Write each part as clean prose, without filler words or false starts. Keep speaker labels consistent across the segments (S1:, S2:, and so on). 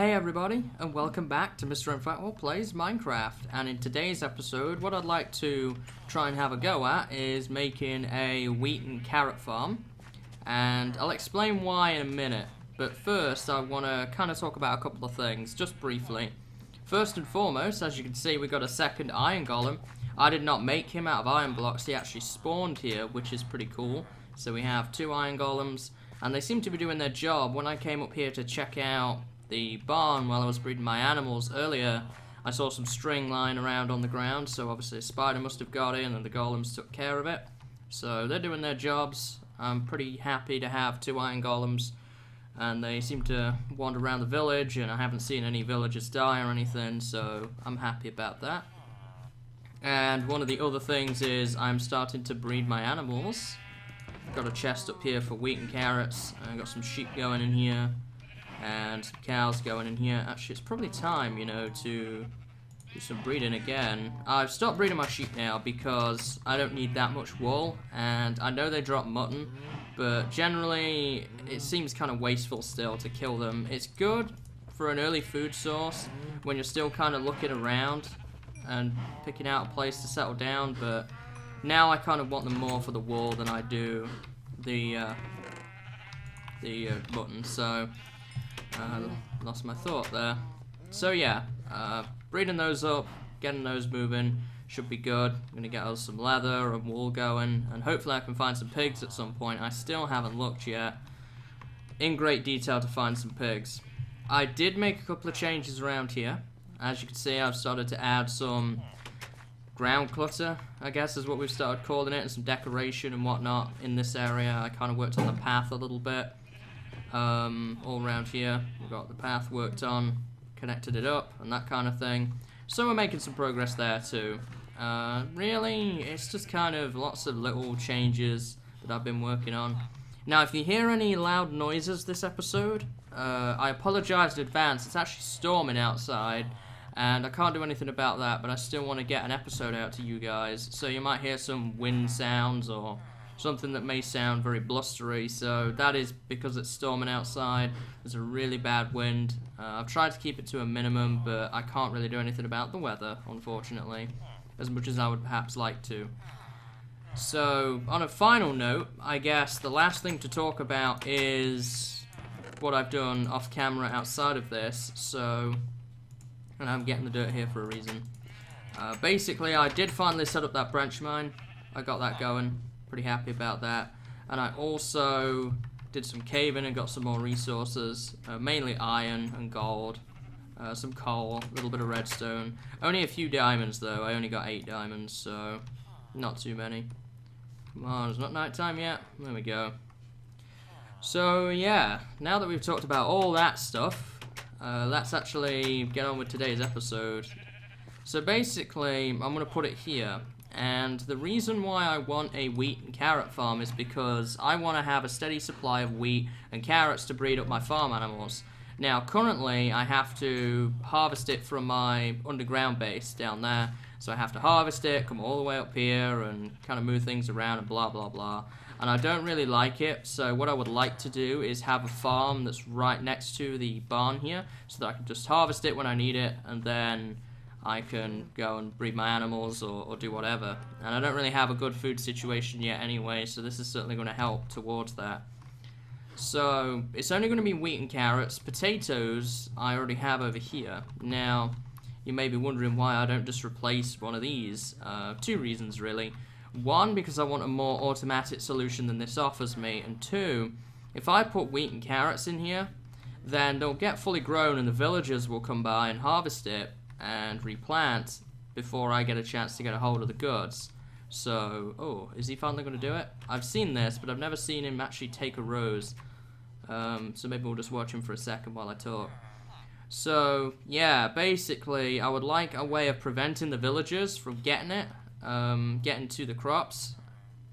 S1: Hey everybody, and welcome back to MrMFretwell Plays Minecraft. And in today's episode, what I'd like to try and have a go at is making a wheat and carrot farm. And I'll explain why in a minute. But first, I want to kind of talk about a couple of things, just briefly. First and foremost, as you can see, we got a second iron golem. I did not make him out of iron blocks, he actually spawned here, which is pretty cool. So we have two iron golems, and they seem to be doing their job. When I came up here to check out the barn while I was breeding my animals earlier, I saw some string lying around on the ground, so obviously a spider must have got in and the golems took care of it. So they're doing their jobs. I'm pretty happy to have two iron golems, and they seem to wander around the village, and I haven't seen any villagers die or anything, so I'm happy about that. And one of the other things is I'm starting to breed my animals. Got a chest up here for wheat and carrots, and I got some sheep going in here, and some cows going in here. Actually, it's probably time, you know, to do some breeding again. I've stopped breeding my sheep now because I don't need that much wool, and I know they drop mutton, but generally it seems kind of wasteful still to kill them. It's good for an early food source when you're still kind of looking around and picking out a place to settle down, but now I kind of want them more for the wool than I do the mutton, so lost my thought there. So yeah, breeding those up, getting those moving should be good. I'm going to get us some leather and wool going, and hopefully I can find some pigs at some point. I still haven't looked yet in great detail to find some pigs. I did make a couple of changes around here. As you can see, I've started to add some ground clutter, I guess is what we've started calling it, and some decoration and whatnot in this area. I kind of worked on the path a little bit. All around here, we've got the path worked on, connected it up, and that kind of thing. So we're making some progress there too. Really, it's just kind of lots of little changes that I've been working on. Now, if you hear any loud noises this episode, I apologize in advance. It's actually storming outside, and I can't do anything about that, but I still want to get an episode out to you guys. So you might hear some wind sounds or something that may sound very blustery, so that is because it's storming outside. There's a really bad wind. I've tried to keep it to a minimum, but I can't really do anything about the weather, unfortunately, as much as I would perhaps like to. So, on a final note, I guess the last thing to talk about is what I've done off camera outside of this, so, and I'm getting the dirt here for a reason. Basically, I did finally set up that branch mine. I got that going. Pretty happy about that. And I also did some caving and got some more resources, mainly iron and gold, some coal, a little bit of redstone. Only a few diamonds though. I only got 8 diamonds, so not too many. Come on, it's not nighttime yet. There we go. So yeah, now that we've talked about all that stuff, let's actually get on with today's episode. So basically, I'm going to put it here. And the reason why I want a wheat and carrot farm is because I want to have a steady supply of wheat and carrots to breed up my farm animals. Now, currently, I have to harvest it from my underground base down there. So I have to harvest it, come all the way up here, and kind of move things around and blah, blah, blah. And I don't really like it, so what I would like to do is have a farm that's right next to the barn here, so that I can just harvest it when I need it, and then I can go and breed my animals or do whatever. And I don't really have a good food situation yet anyway, so this is certainly going to help towards that. So, it's only going to be wheat and carrots. Potatoes I already have over here. Now, you may be wondering why I don't just replace one of these. 2 reasons really. 1, because I want a more automatic solution than this offers me. And 2, if I put wheat and carrots in here, then they'll get fully grown and the villagers will come by and harvest it and replant before I get a chance to get a hold of the goods. So, oh, is he finally going to do it? I've seen this, but I've never seen him actually take a rose. So maybe we'll just watch him for a second while I talk. So, yeah, basically, I would like a way of preventing the villagers from getting it, getting to the crops,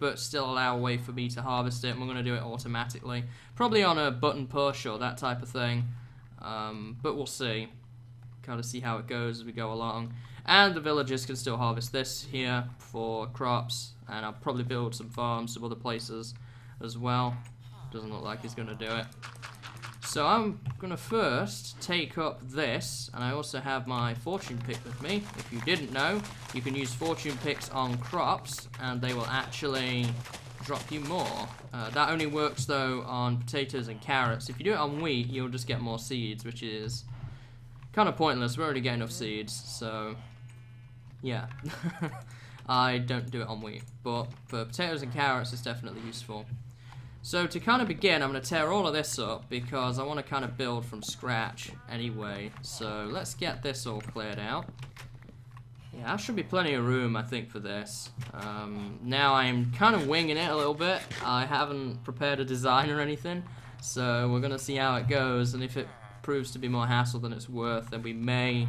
S1: but still allow a way for me to harvest it, and we're going to do it automatically. Probably on a button push or that type of thing, but we'll see. Kind of see how it goes as we go along. And the villagers can still harvest this here for crops, and I'll probably build some farms some other places as well. Doesn't look like he's going to do it. So I'm gonna first take up this, and I also have my fortune pick with me. If you didn't know, you can use fortune picks on crops, and they will actually drop you more. That only works though on potatoes and carrots. If you do it on wheat, you'll just get more seeds, which is kind of pointless. We already get enough seeds, so yeah. I don't do it on wheat, but for potatoes and carrots, it's definitely useful. So to kind of begin, I'm going to tear all of this up because I want to kind of build from scratch anyway. So let's get this all cleared out. Yeah, there should be plenty of room, I think, for this. Now I'm kind of winging it a little bit. I haven't prepared a design or anything, so we're going to see how it goes, and if it proves to be more hassle than it's worth, then we may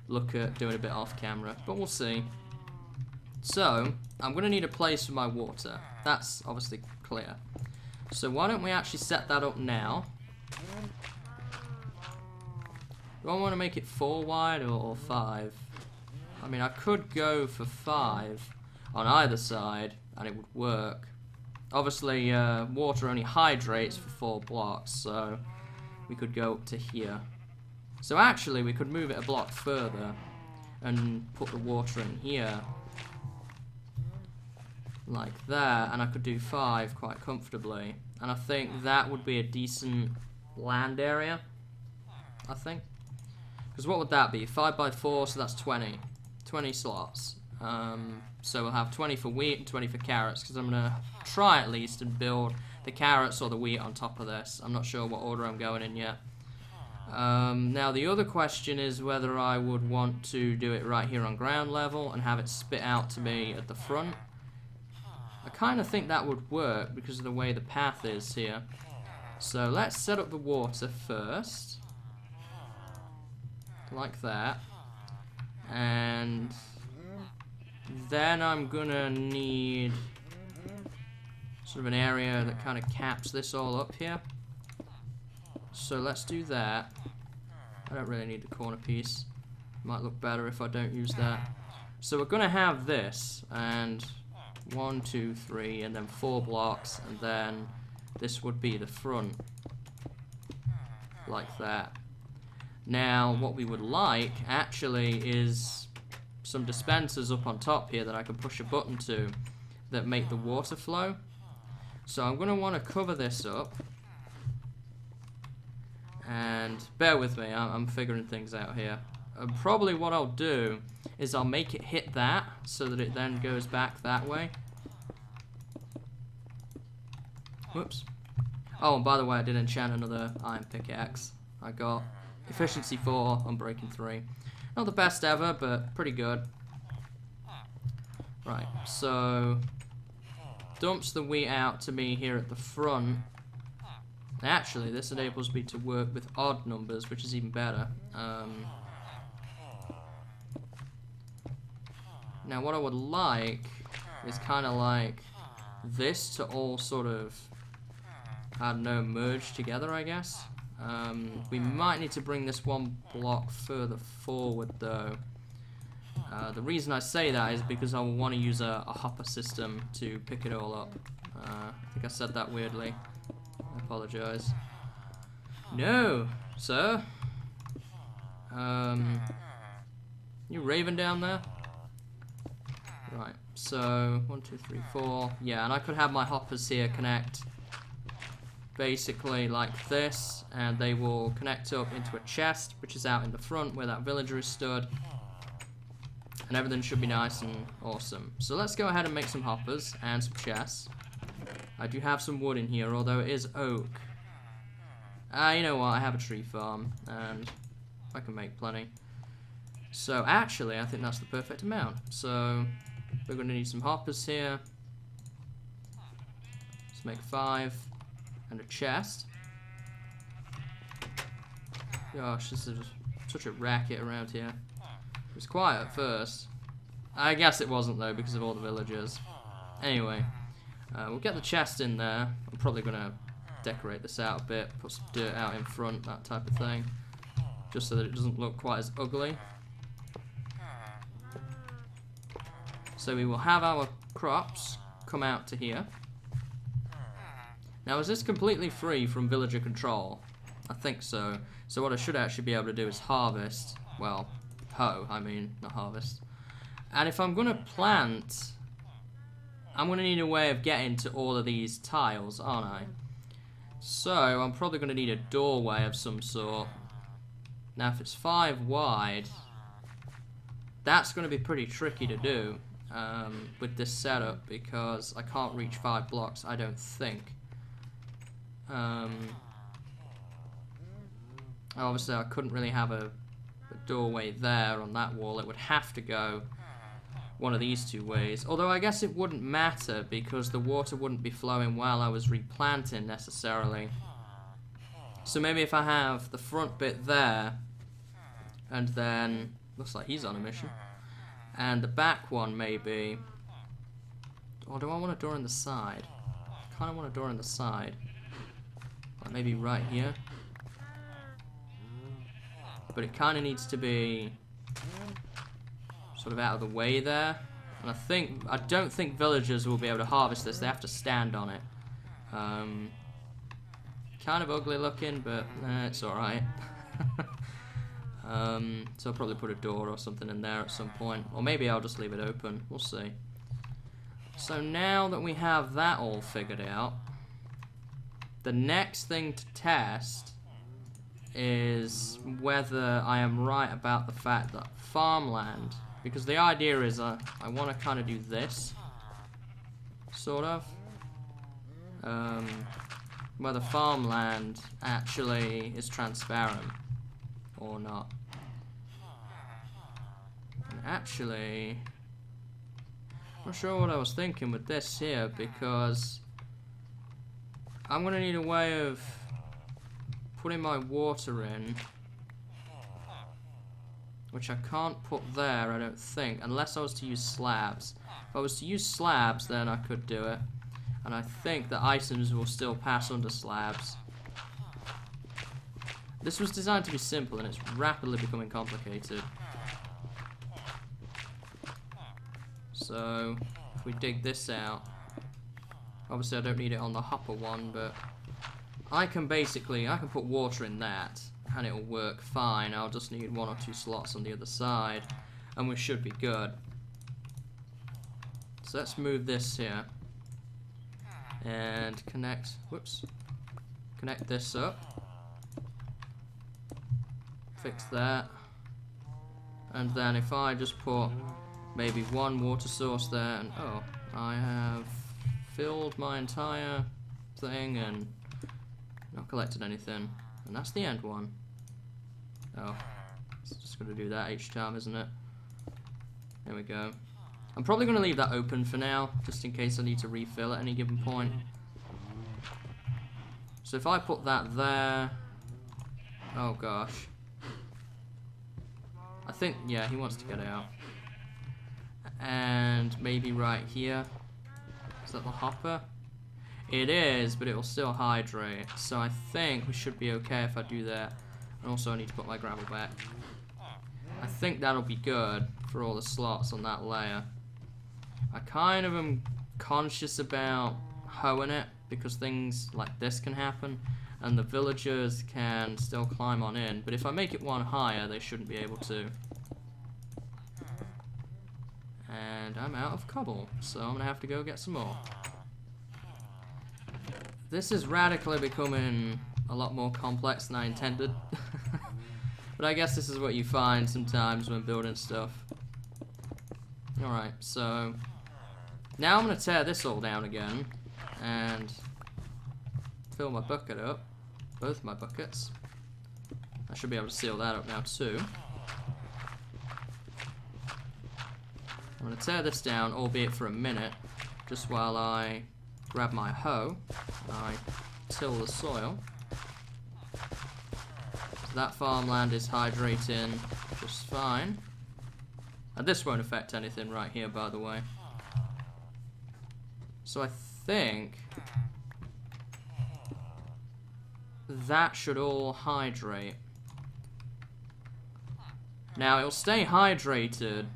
S1: look at doing a bit off camera, but we'll see. So, I'm going to need a place for my water. That's obviously clear. So why don't we actually set that up now? Do I want to make it 4 wide or 5? I mean, I could go for 5 on either side, and it would work. Obviously, water only hydrates for 4 blocks, so we could go up to here. So actually, we could move it a block further and put the water in here. Like that, and I could do 5 quite comfortably. And I think that would be a decent land area, I think. Because what would that be? 5 by 4, so that's 20. 20 slots. So we'll have 20 for wheat and 20 for carrots, because I'm going to try at least and build the carrots or the wheat on top of this. I'm not sure what order I'm going in yet. Now the other question is whether I would want to do it right here on ground level and have it spit out to me at the front. I kind of think that would work because of the way the path is here. So let's set up the water first. Like that. And then I'm gonna need sort of an area that kind of caps this all up here. So let's do that. I don't really need the corner piece. Might look better if I don't use that. So we're gonna have this, and 1, 2, 3, and then 4 blocks, and then this would be the front. Like that. Now, what we would like, actually, is some dispensers up on top here that I can push a button to that make the water flow. So I'm going to want to cover this up. And bear with me, I'm figuring things out here. And probably what I'll do is I'll make it hit that so that it then goes back that way. Whoops. Oh, and by the way, I did enchant another iron pickaxe. I got efficiency 4, unbreaking 3. Not the best ever, but pretty good. Right, so dumps the wheat out to me here at the front. Actually, this enables me to work with odd numbers, which is even better. Now, what I would like is kind of like this to all sort of, I don't know, merge together, I guess. We might need to bring this 1 block further forward, though. The reason I say that is because I want to use a hopper system to pick it all up. I think I said that weirdly. I apologize. No, sir. You raving down there? Right, so 1, 2, 3, 4. Yeah, and I could have my hoppers here connect basically like this, and they will connect up into a chest, which is out in the front where that villager is stood. And everything should be nice and awesome. So let's go ahead and make some hoppers and some chests. I do have some wood in here, although it is oak. You know what, I have a tree farm, and I can make plenty. So actually, I think that's the perfect amount. So we're going to need some hoppers here. Let's make 5. And a chest. Gosh, this is such a racket around here. It was quiet at first. I guess it wasn't, though, because of all the villagers. Anyway, we'll get the chest in there. I'm probably going to decorate this out a bit, put some dirt out in front, that type of thing. Just so that it doesn't look quite as ugly. So we will have our crops come out to here. Now, is this completely free from villager control? I think so. So what I should actually be able to do is harvest. Well, hoe, I mean, not harvest. And if I'm going to plant, I'm going to need a way of getting to all of these tiles, aren't I? So I'm probably going to need a doorway of some sort. Now if it's 5 wide, that's going to be pretty tricky to do with this setup, because I can't reach 5 blocks, I don't think. Obviously I couldn't really have a doorway there on that wall. It would have to go one of these 2 ways. Although I guess it wouldn't matter, because the water wouldn't be flowing while I was replanting necessarily. So maybe if I have the front bit there, and then, looks like he's on a mission, and the back one maybe, or do I want a door in the side? I kind of want a door in the side. Like maybe right here. But it kind of needs to be sort of out of the way there. And I don't think villagers will be able to harvest this. They have to stand on it. Kind of ugly looking, but it's alright. So I'll probably put a door or something in there at some point. Or maybe I'll just leave it open. We'll see. So now that we have that all figured out, the next thing to test is whether I am right about the fact that farmland, because the idea is I want to kind of do this, sort of, whether farmland actually is transparent or not. And actually, I'm not sure what I was thinking with this here, because I'm going to need a way of putting my water in, which I can't put there, I don't think, unless I was to use slabs. If I was to use slabs, then I could do it. And I think the items will still pass under slabs. This was designed to be simple, and it's rapidly becoming complicated. So, if we dig this out, obviously I don't need it on the hopper one, but I can put water in that, and it'll work fine. I'll just need 1 or 2 slots on the other side, and we should be good. So let's move this here, and connect this up, fix that, and then if I just put maybe 1 water source there, and oh, I have filled my entire thing and not collected anything, and that's the end one. Oh, it's just going to do that each time, isn't it? There we go. I'm probably going to leave that open for now, just in case I need to refill at any given point. So if I put that there, oh gosh, I think, yeah, he wants to get out. And maybe right here, is that the hopper? It is, but it will still hydrate, so I think we should be okay if I do that. And also I need to put my gravel back. I think that'll be good for all the slots on that layer. I kind of am conscious about hoeing it, because things like this can happen, and the villagers can still climb on in, but if I make it 1 higher, they shouldn't be able to. And I'm out of cobble, so I'm going to have to go get some more. This is radically becoming a lot more complex than I intended. But I guess this is what you find sometimes when building stuff. Alright, so now I'm going to tear this all down again and fill my bucket up, both my buckets. I should be able to seal that up now too. I'm going to tear this down, albeit for a minute, just while I grab my hoe and I till the soil. So that farmland is hydrating just fine. And this won't affect anything right here, by the way. So I think that should all hydrate. Now, it'll stay hydrated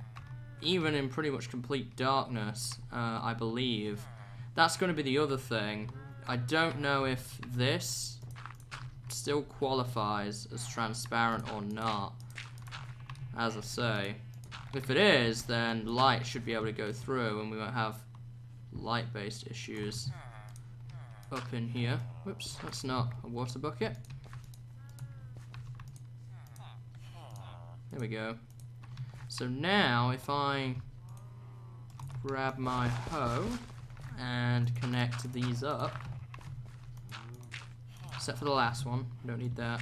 S1: even in pretty much complete darkness, I believe. That's going to be the other thing. I don't know if this still qualifies as transparent or not. As I say, if it is, then light should be able to go through and we won't have light-based issues up in here. Whoops, that's not a water bucket. There we go. So now if I grab my hoe and connect these up, except for the last one, we don't need that,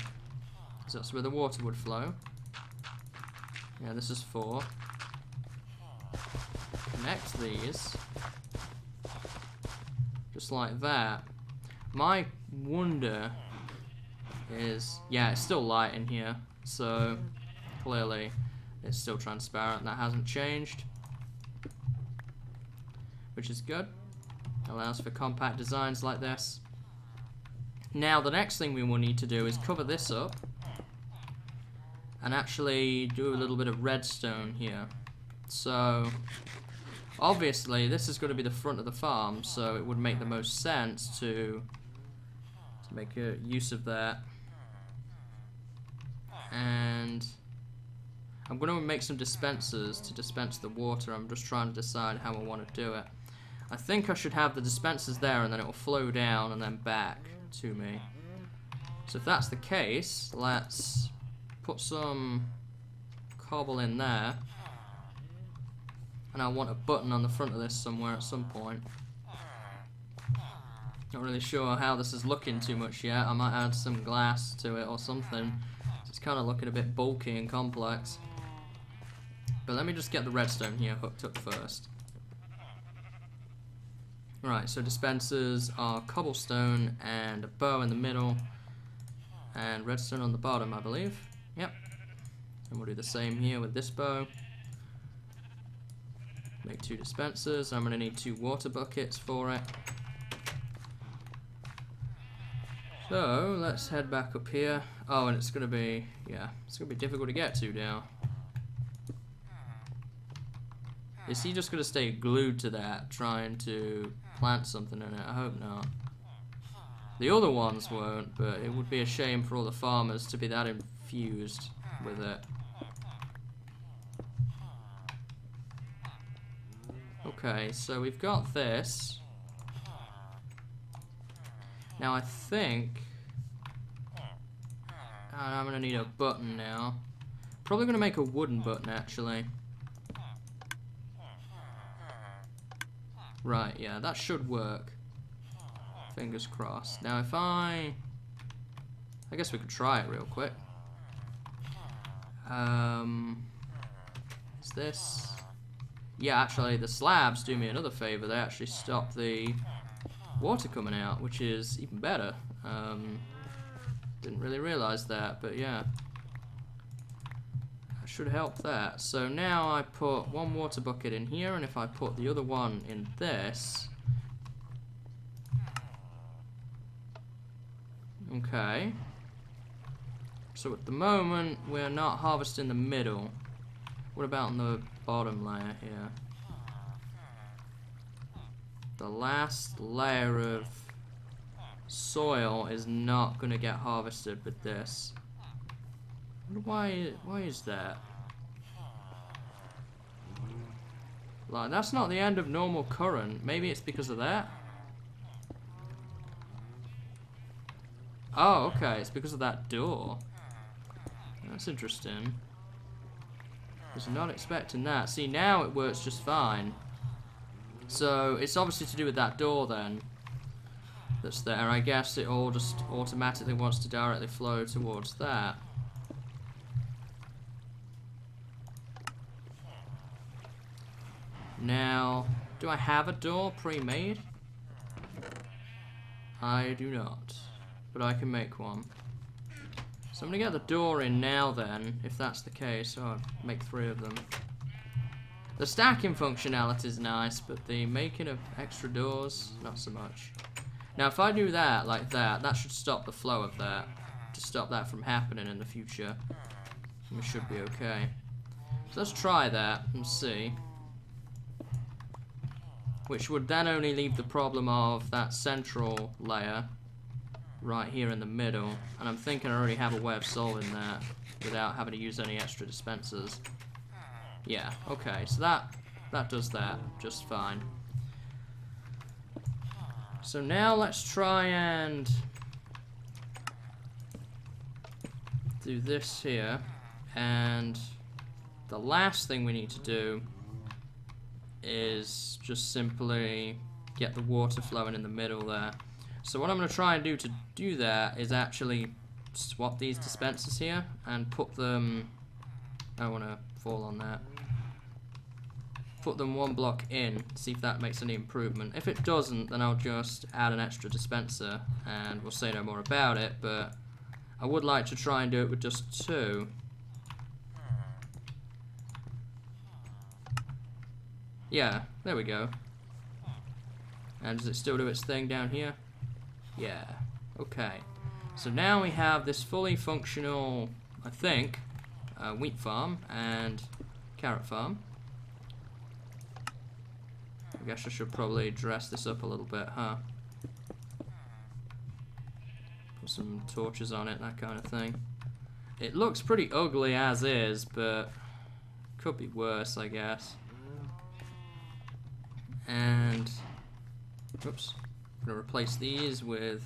S1: because that's where the water would flow. Yeah, this is 4. Connect these, just like that. My wonder is, yeah, it's still light in here, so clearly it's still transparent. That hasn't changed, which is good. Allows for compact designs like this. Now the next thing we will need to do is cover this up and actually do a little bit of redstone here. So obviously this is going to be the front of the farm, so it would make the most sense to make a use of that. And I'm going to make some dispensers to dispense the water. I'm just trying to decide how I want to do it. I think I should have the dispensers there and then it will flow down and then back to me. So if that's the case, let's put some cobble in there. And I want a button on the front of this somewhere at some point. Not really sure how this is looking too much yet. I might add some glass to it or something. It's kind of looking a bit bulky and complex. But let me just get the redstone here hooked up first. Right, so dispensers are cobblestone and a bow in the middle and redstone on the bottom, I believe. Yep. And we'll do the same here with this bow. Make 2 dispensers. I'm going to need 2 water buckets for it. So let's head back up here. Oh, and it's going to be, yeah, it's going to be difficult to get to now. Is he just going to stay glued to that, trying to plant something in it? I hope not. The other ones won't, but it would be a shame for all the farmers to be that infused with it. Okay, so we've got this. Now I think I'm going to need a button now. Probably going to make a wooden button actually. Right, yeah, that should work. Fingers crossed. Now if I guess we could try it real quick. Is this? Yeah, actually the slabs do me another favor. They actually stop the water coming out, which is even better. Didn't really realize that, but yeah. That should help that. So now I put 1 water bucket in here, and if I put the other one in this. Okay. So at the moment, we're not harvesting the middle. What about on the bottom layer here? The last layer of soil is not going to get harvested with this. Why is that? Like, that's not the end of normal current. Maybe it's because of that? Oh, okay, it's because of that door. That's interesting. Was not expecting that. See, now it works just fine. So, it's obviously to do with that door then. That's there. I guess it all just automatically wants to directly flow towards that. Now, do I have a door pre-made? I do not. But I can make one. So I'm going to get the door in now then, if that's the case. So I'll make 3 of them. The stacking functionality is nice, but the making of extra doors, not so much. Now if I do that like that, that should stop the flow of that. To stop that from happening in the future. We should be okay. So let's try that and see. Which would then only leave the problem of that central layer right here in the middle, and I'm thinking I already have a way of solving that without having to use any extra dispensers. Yeah, okay, so that does that just fine. So now let's try and do this here, and the last thing we need to do is just simply get the water flowing in the middle there. So what I'm going to try and do to do that is actually swap these dispensers here and put them, I don't want to fall on that, put them one block in, see if that makes any improvement. If it doesn't, then I'll just add an extra dispenser and we'll say no more about it, but I would like to try and do it with just 2. Yeah, there we go. And does it still do its thing down here? Yeah, okay. So now we have this fully functional, I think, wheat farm and carrot farm. I guess I should probably dress this up a little bit, huh? Put some torches on it, that kind of thing. It looks pretty ugly as is, but could be worse, I guess. And, oops, I'm going to replace these with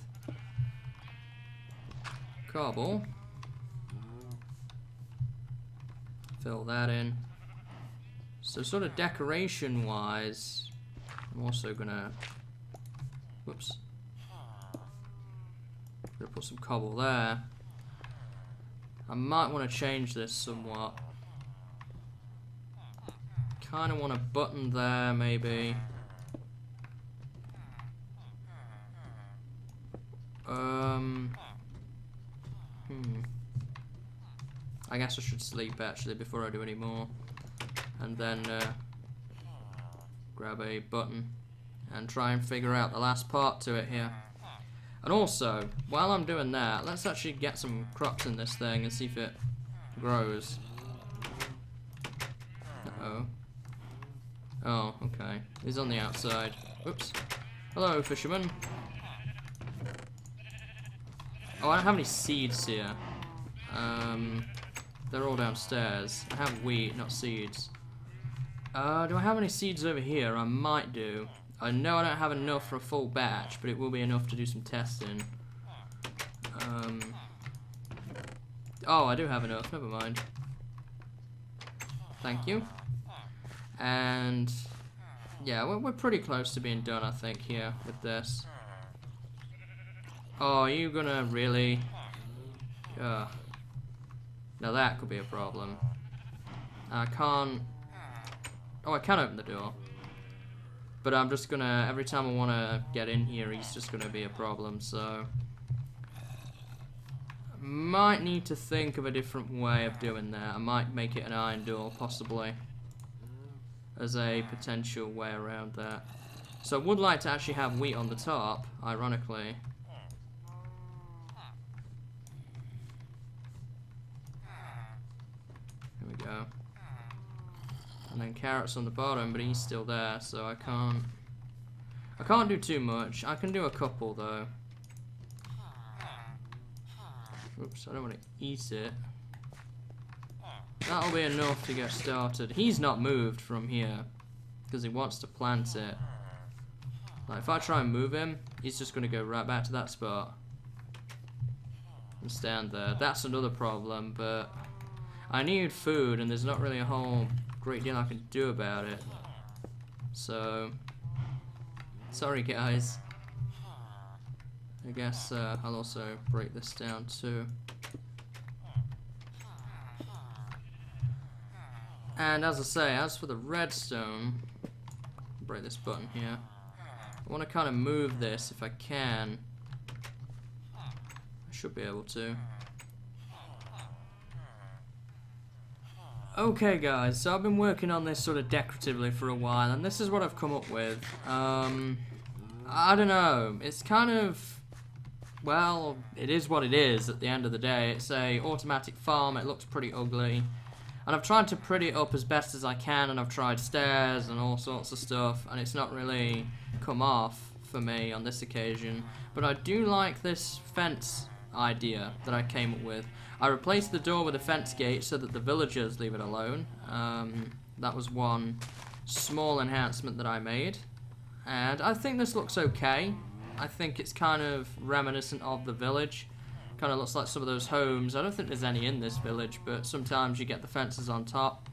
S1: cobble. Fill that in. So sort of decoration wise, I'm also gonna, whoops, gonna put some cobble there. I might want to change this somewhat. Kind of want a button there, maybe. I guess I should sleep actually before I do any more, and then grab a button and try and figure out the last part to it here. And also, while I'm doing that, let's actually get some crops in this thing and see if it grows. Uh-oh. Oh, okay. He's on the outside. Oops. Hello, fisherman. Oh, I don't have any seeds here. They're all downstairs. I have wheat, not seeds. Do I have any seeds over here? I might do. I know I don't have enough for a full batch, but it will be enough to do some testing. Oh, I do have enough. Never mind. Thank you. And yeah, we're pretty close to being done, I think, here with this. Oh, are you gonna really? Now that could be a problem. I can't. Oh, I can open the door. But I'm just gonna, every time I wanna get in here, he's just gonna be a problem, so. Might need to think of a different way of doing that. I might make it an iron door, possibly, as a potential way around that. So I would like to actually have wheat on the top, ironically. There we go. And then carrots on the bottom, but he's still there, so I can't do too much. I can do a couple though. Oops, I don't want to eat it. That'll be enough to get started. He's not moved from here because he wants to plant it. Like, if I try and move him, he's just going to go right back to that spot and stand there. That's another problem, but I need food and there's not really a whole great deal I can do about it. So, sorry guys. I guess I'll also break this down too. And as I say, as for the redstone, break this button here. I want to kind of move this if I can. I should be able to. Okay guys, so I've been working on this sort of decoratively for a while, and this is what I've come up with. I don't know, it's kind of, well, it is what it is at the end of the day. It's a automatic farm, it looks pretty ugly. And I've tried to pretty it up as best as I can, and I've tried stairs and all sorts of stuff, and it's not really come off for me on this occasion, but I do like this fence idea that I came up with. I replaced the door with a fence gate so that the villagers leave it alone. That was one small enhancement that I made, and I think this looks okay. I think it's kind of reminiscent of the village. Kind of looks like some of those homes. I don't think there's any in this village, but sometimes you get the fences on top.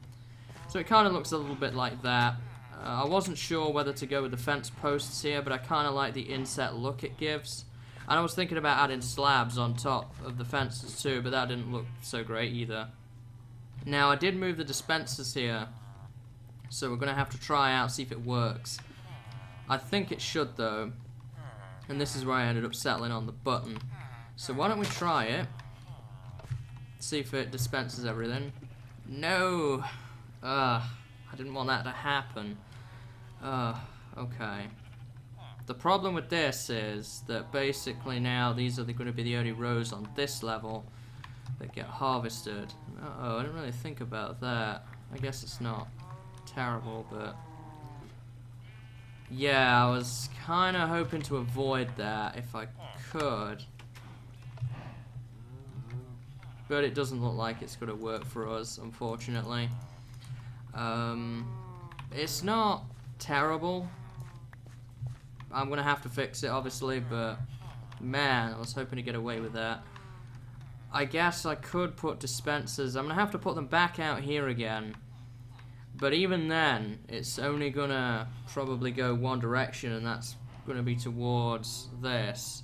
S1: So it kind of looks a little bit like that. I wasn't sure whether to go with the fence posts here, but I kind of like the inset look it gives. And I was thinking about adding slabs on top of the fences too, but that didn't look so great either. Now I did move the dispensers here, so we're going to have to try out, see if it works. I think it should though, and this is where I ended up settling on the button. So why don't we try it, see if it dispenses everything. No! I didn't want that to happen. Okay. The problem with this is that basically now these are going to be the only rows on this level that get harvested. Uh-oh, I didn't really think about that. I guess it's not terrible, but... yeah, I was kind of hoping to avoid that if I could. But it doesn't look like it's going to work for us, unfortunately. It's not terrible. I'm going to have to fix it, obviously, but man, I was hoping to get away with that. I guess I could put dispensers. I'm going to have to put them back out here again. But even then, it's only going to probably go one direction, and that's going to be towards this.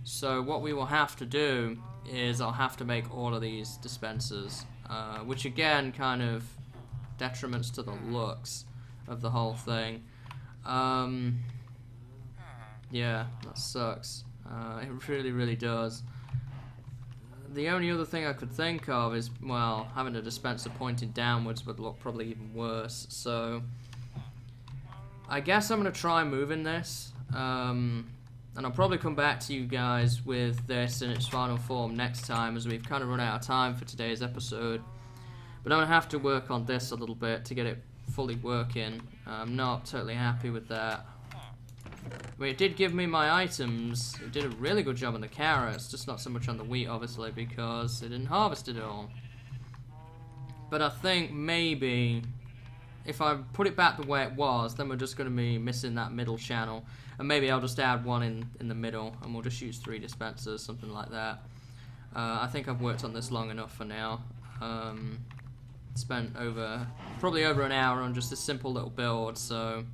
S1: So what we will have to do is I'll have to make all of these dispensers, which again kind of detriments to the looks of the whole thing. Yeah, that sucks. It really does. The only other thing I could think of is, well, having a dispenser pointing downwards would look probably even worse. So I guess I'm going to try moving this. And I'll probably come back to you guys with this in its final form next time, as we've kind of run out of time for today's episode. But I'm going to have to work on this a little bit to get it fully working. I'm not totally happy with that. But it did give me my items. It did a really good job on the carrots, just not so much on the wheat, obviously, because it didn't harvest it all. But I think maybe if I put it back the way it was, then we're just going to be missing that middle channel. And maybe I'll just add one in the middle, and we'll just use 3 dispensers, something like that. I think I've worked on this long enough for now. Spent probably over an hour on just a simple little build, so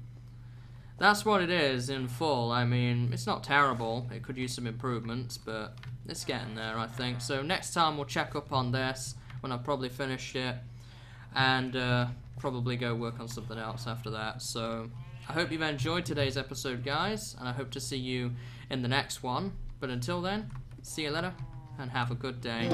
S1: that's what it is in full. I mean, it's not terrible. It could use some improvements, but it's getting there, I think. So next time we'll check up on this when I've probably finished it, and probably go work on something else after that. So I hope you've enjoyed today's episode, guys, and I hope to see you in the next one. But until then, see you later, and have a good day.